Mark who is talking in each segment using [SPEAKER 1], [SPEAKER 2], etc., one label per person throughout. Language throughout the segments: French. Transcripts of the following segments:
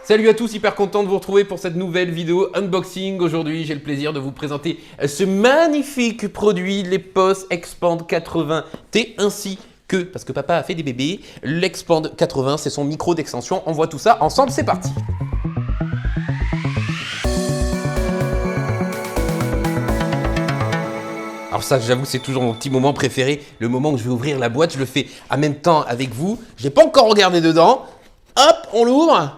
[SPEAKER 1] Salut à tous, hyper content de vous retrouver pour cette nouvelle vidéo unboxing. Aujourd'hui, j'ai le plaisir de vous présenter ce magnifique produit, l'Epos Expand 80T, ainsi que, parce que papa a fait des bébés, l'Expand 80, c'est son micro d'extension. On voit tout ça ensemble, c'est parti. Alors ça, j'avoue, c'est toujours mon petit moment préféré, le moment où je vais ouvrir la boîte. Je le fais en même temps avec vous. Je n'ai pas encore regardé dedans. Hop, on l'ouvre.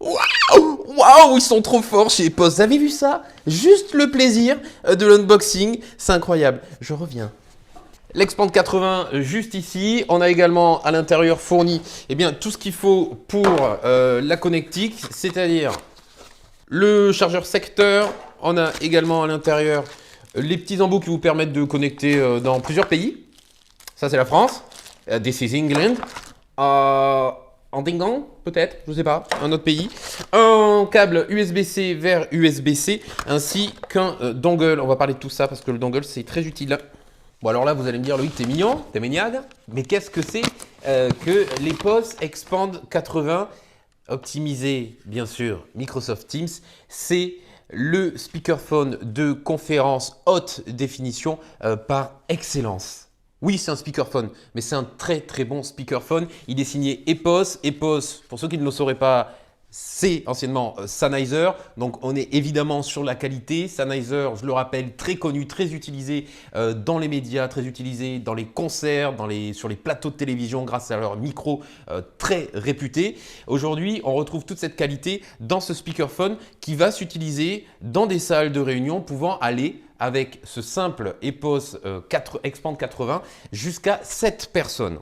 [SPEAKER 1] Waouh, waouh, ils sont trop forts chez Epos. Vous avez vu ça? Juste le plaisir de l'unboxing, c'est incroyable. Je reviens. L'Expand 80 juste ici. On a également à l'intérieur fourni tout ce qu'il faut pour la connectique, c'est-à-dire le chargeur secteur. On a également à l'intérieur les petits embouts qui vous permettent de connecter dans plusieurs pays. Ça, c'est la France. This is England. Antingan, peut-être, je ne sais pas, un autre pays. Un câble USB-C vers USB-C, ainsi qu'un dongle. On va parler de tout ça parce que le dongle, c'est très utile. Bon, alors là, vous allez me dire, Loïc, t'es mignon, t'es mignade. Mais qu'est-ce que c'est que l'Epos Expand 80, optimisé, bien sûr, Microsoft Teams, c'est le speakerphone de conférence haute définition par excellence. Oui, c'est un speakerphone, mais c'est un très très bon speakerphone. Il est signé Epos. Epos, pour ceux qui ne le sauraient pas, c'est anciennement Sennheiser. Donc on est évidemment sur la qualité. Sennheiser, je le rappelle, très connu, très utilisé dans les médias, très utilisé dans les concerts, sur les plateaux de télévision grâce à leur micro très réputé. Aujourd'hui, on retrouve toute cette qualité dans ce speakerphone qui va s'utiliser dans des salles de réunion pouvant aller avec ce simple Epos Expand 80 jusqu'à 7 personnes.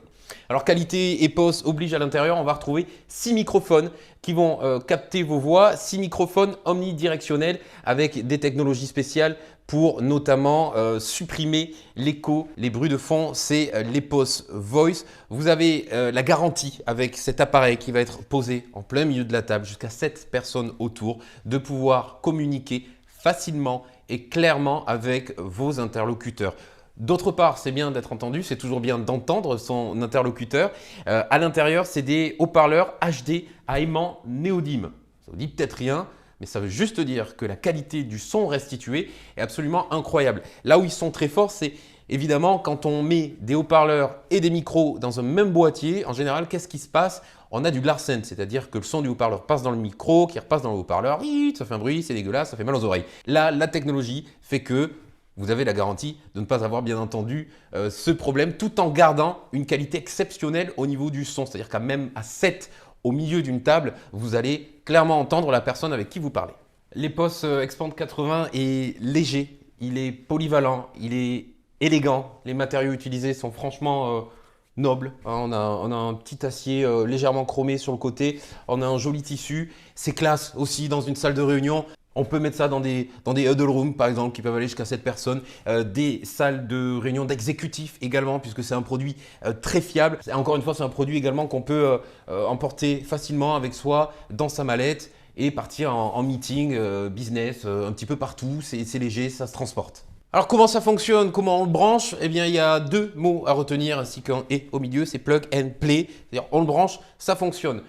[SPEAKER 1] Alors qualité Epos oblige à l'intérieur, on va retrouver 6 microphones qui vont capter vos voix, 6 microphones omnidirectionnels avec des technologies spéciales pour notamment supprimer l'écho, les bruits de fond, c'est l'Epos Voice. Vous avez la garantie avec cet appareil qui va être posé en plein milieu de la table jusqu'à 7 personnes autour de pouvoir communiquer facilement et clairement avec vos interlocuteurs. D'autre part, c'est bien d'être entendu, c'est toujours bien d'entendre son interlocuteur. À l'intérieur, c'est des haut-parleurs HD à aimant néodyme. Ça vous dit peut-être rien, mais ça veut juste dire que la qualité du son restitué est absolument incroyable. Là où ils sont très forts, c'est évidemment quand on met des haut-parleurs et des micros dans un même boîtier, en général, qu'est-ce qui se passe? On a du larsen, c'est-à-dire que le son du haut-parleur passe dans le micro, qui repasse dans le haut-parleur, ça fait un bruit, c'est dégueulasse, ça fait mal aux oreilles. Là, la technologie fait que vous avez la garantie de ne pas avoir bien entendu ce problème tout en gardant une qualité exceptionnelle au niveau du son. C'est-à-dire qu'à même à 7 au milieu d'une table, vous allez clairement entendre la personne avec qui vous parlez. L'Epos Expand 80 est léger, il est polyvalent, il est élégant. Les matériaux utilisés sont franchement nobles. On a un petit acier légèrement chromé sur le côté, on a un joli tissu. C'est classe aussi dans une salle de réunion. On peut mettre ça dans des huddle rooms, par exemple, qui peuvent aller jusqu'à 7 personnes. Des salles de réunion d'exécutifs également, puisque c'est un produit très fiable. Encore une fois, c'est un produit également qu'on peut emporter facilement avec soi dans sa mallette et partir en meeting, business, un petit peu partout. C'est léger, ça se transporte. Alors comment ça fonctionne? Comment on le branche? Eh bien, il y a deux mots à retenir ainsi qu'un « et » au milieu, c'est plug and play. C'est-à-dire, on le branche, ça fonctionne.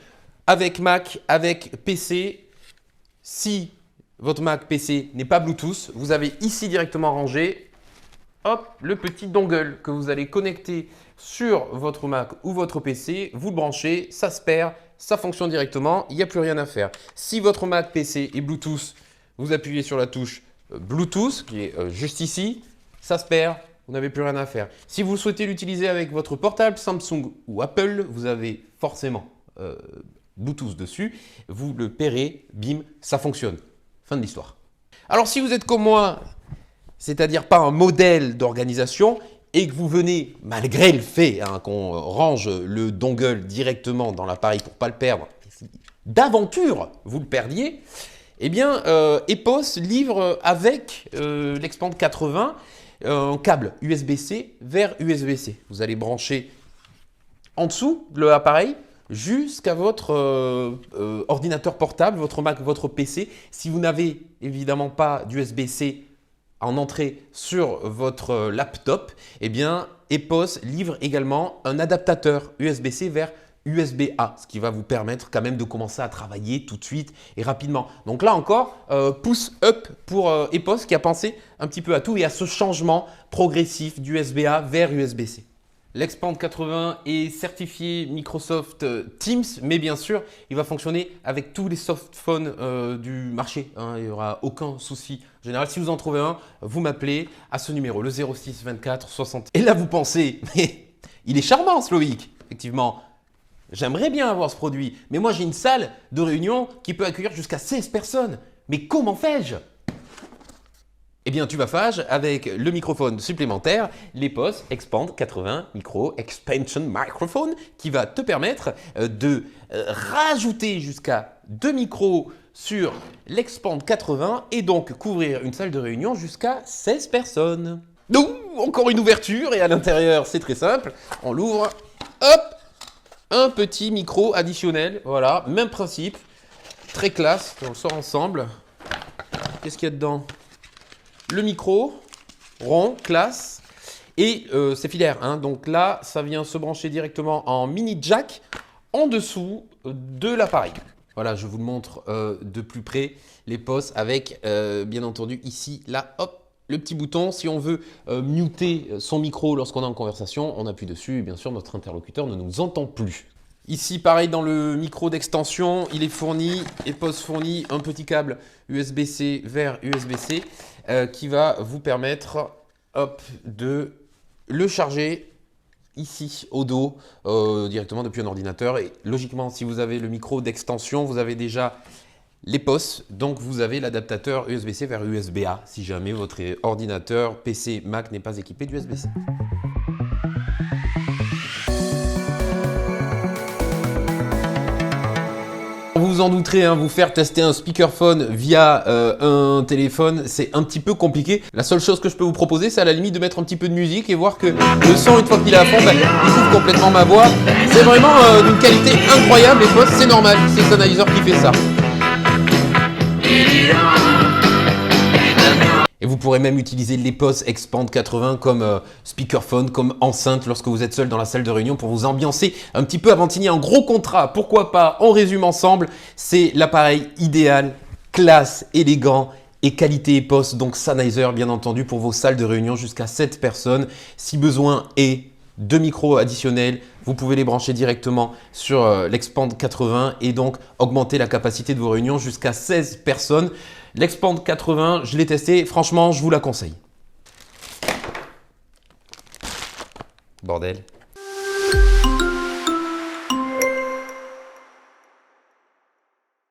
[SPEAKER 1] Avec Mac, avec PC, si votre Mac PC n'est pas Bluetooth, vous avez ici directement rangé hop, le petit dongle que vous allez connecter sur votre Mac ou votre PC. Vous le branchez, ça se perd, ça fonctionne directement, il n'y a plus rien à faire. Si votre Mac PC est Bluetooth, vous appuyez sur la touche Bluetooth qui est juste ici, ça se perd, vous n'avez plus rien à faire. Si vous souhaitez l'utiliser avec votre portable Samsung ou Apple, vous avez forcément Bluetooth dessus, vous le pairez, bim, ça fonctionne. Fin de l'histoire. Alors si vous êtes comme moi, c'est-à-dire pas un modèle d'organisation et que vous venez, malgré le fait qu'on range le dongle directement dans l'appareil pour ne pas le perdre, d'aventure vous le perdiez, eh bien Epos livre avec l'Expand 80 un câble USB-C vers USB-C. Vous allez brancher en dessous de l'appareil jusqu'à votre ordinateur portable, votre Mac, votre PC. Si vous n'avez évidemment pas d'USB-C en entrée sur votre laptop, eh bien Epos livre également un adaptateur USB-C vers USB-A, ce qui va vous permettre quand même de commencer à travailler tout de suite et rapidement. Donc là encore, pouce up pour EPOS qui a pensé un petit peu à tout et à ce changement progressif d'USB-A vers USB-C. L'Expand 80 est certifié Microsoft Teams, mais bien sûr, il va fonctionner avec tous les softphones du marché. Hein, il n'y aura aucun souci. En général, si vous en trouvez un, vous m'appelez à ce numéro, le 06 24 60. Et là, vous pensez, mais il est charmant ce Loïc, effectivement. J'aimerais bien avoir ce produit, mais moi j'ai une salle de réunion qui peut accueillir jusqu'à 16 personnes. Mais comment fais-je? Eh bien, tu vas faire avec le microphone supplémentaire, l'EPOS Expand 80 Micro Expansion Microphone, qui va te permettre de rajouter jusqu'à 2 micros sur l'Expand 80 et donc couvrir une salle de réunion jusqu'à 16 personnes. Donc, encore une ouverture et à l'intérieur, c'est très simple. On l'ouvre, hop, un petit micro additionnel. Voilà, même principe, très classe. On le sort ensemble. Qu'est-ce qu'il y a dedans? Le micro, rond, classe, et c'est filaire. Hein, donc là, ça vient se brancher directement en mini jack en dessous de l'appareil. Voilà, je vous le montre de plus près, les POS avec, bien entendu, ici, là, hop, le petit bouton. Si on veut muter son micro lorsqu'on est en conversation, on appuie dessus et bien sûr, notre interlocuteur ne nous entend plus. Ici, pareil, dans le micro d'extension, il est fourni, EPOS fournit un petit câble USB-C vers USB-C qui va vous permettre hop, de le charger ici au dos directement depuis un ordinateur. Et logiquement, si vous avez le micro d'extension, vous avez déjà l'EPOS, donc vous avez l'adaptateur USB-C vers USB-A si jamais votre ordinateur PC Mac n'est pas équipé d'USB-C. Vous vous en douterez, hein, vous faire tester un speakerphone via un téléphone, c'est un petit peu compliqué. La seule chose que je peux vous proposer, c'est à la limite de mettre un petit peu de musique et voir que le son, une fois qu'il est à fond, bah, il couvre complètement ma voix. C'est vraiment d'une qualité incroyable, et c'est normal, c'est Sennheiser qui fait ça. Et vous pourrez même utiliser l'EPOS Expand 80 comme speakerphone, comme enceinte lorsque vous êtes seul dans la salle de réunion pour vous ambiancer un petit peu avant de signer un gros contrat. Pourquoi pas? On résume ensemble. C'est l'appareil idéal, classe, élégant et qualité EPOS. Donc Sennheiser bien entendu pour vos salles de réunion jusqu'à 7 personnes. Si besoin est, 2 micros additionnels. Vous pouvez les brancher directement sur l'Expand 80 et donc augmenter la capacité de vos réunions jusqu'à 16 personnes. L'Expand 80, je l'ai testé, franchement, je vous la conseille. Bordel.